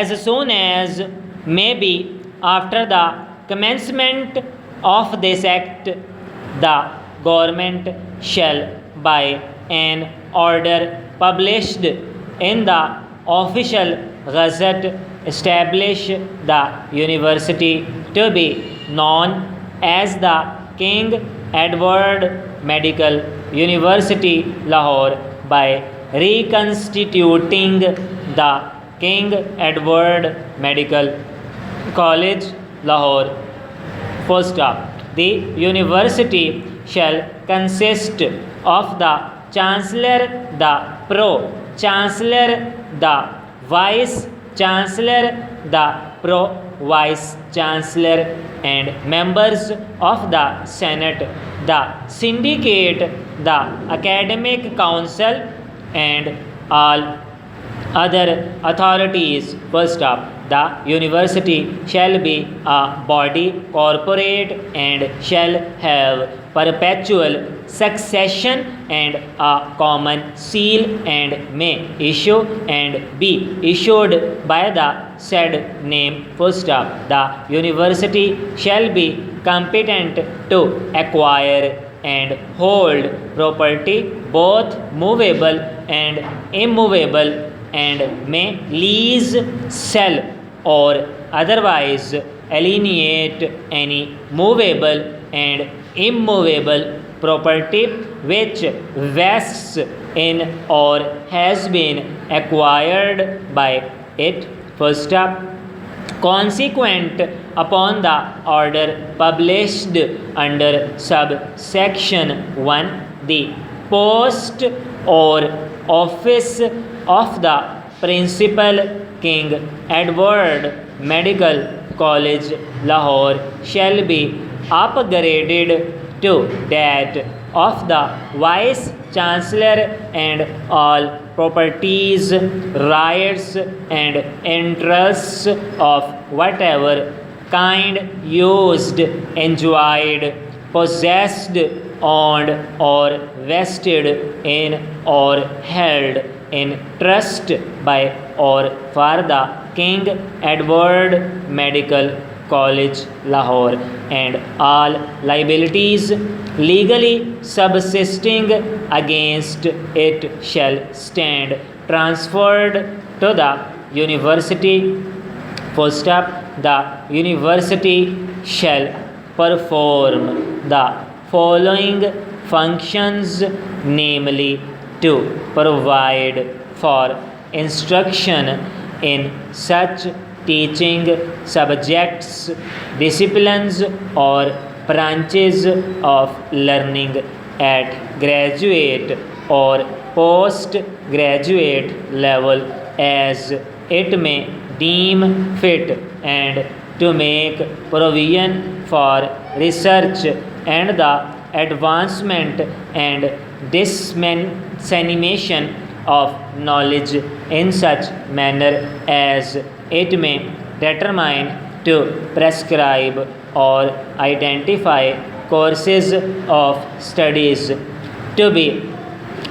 as soon as may be after the commencement of this act, the government shall, by an order published in the official gazette, establish the university to be known as the King Edward Medical University, Lahore, by reconstituting the King Edward Medical College, Lahore. Full stop. The university shall consist of the Chancellor, the Pro-Chancellor, the Vice-Chancellor, the Pro-Vice-Chancellor, and members of the Senate, the Syndicate, the Academic Council, and all other authorities. Full stop. The university shall be a body corporate and shall have perpetual succession and a common seal, and may issue and be issued by the said name. Full stop. The university shall be competent to acquire and hold property both movable and immovable, and may lease, sell, or otherwise alienate any movable and immovable property which vests in or has been acquired by it. Full stop. Consequent upon the order published under subsection 1, the post or office of the Principal King Edward Medical College, Lahore, shall be upgraded to that of the Vice Chancellor, and all properties, rights, and interests of whatever kind used, enjoyed, possessed, owned, or vested in or held in trust by or for the King Edward Medical College, Lahore, and all liabilities legally subsisting against it shall stand transferred to the university. Full stop. The university shall perform the following functions, namely, to provide for instruction in such teaching subjects, disciplines, or branches of learning at graduate or postgraduate level as it may deem fit, and to make provision for research and the advancement and dissemination of knowledge in such manner as it may determine, to prescribe or identify courses of studies to be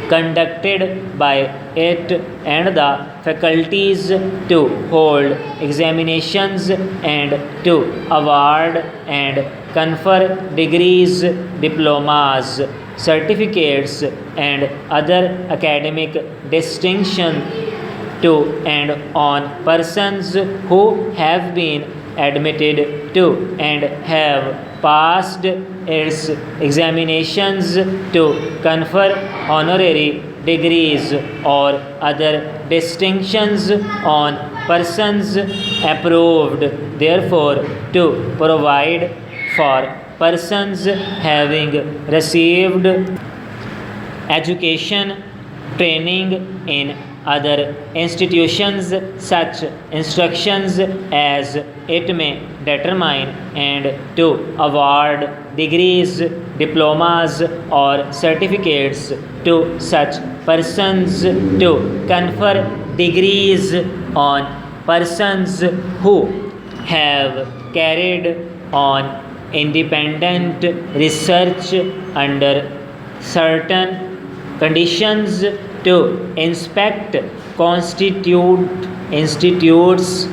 conducted by it, and the faculties to hold examinations and to award and confer degrees, diplomas, certificates, and other academic distinction to and on persons who have been admitted to and have passed its examinations, to confer honorary degrees or other distinctions on persons approved therefore, to provide for persons having received education, training in other institutions such instructions as it may determine, and to award degrees, diplomas, or certificates to such persons, to confer degrees on persons who have carried on independent research under certain conditions to inspect constitute institutes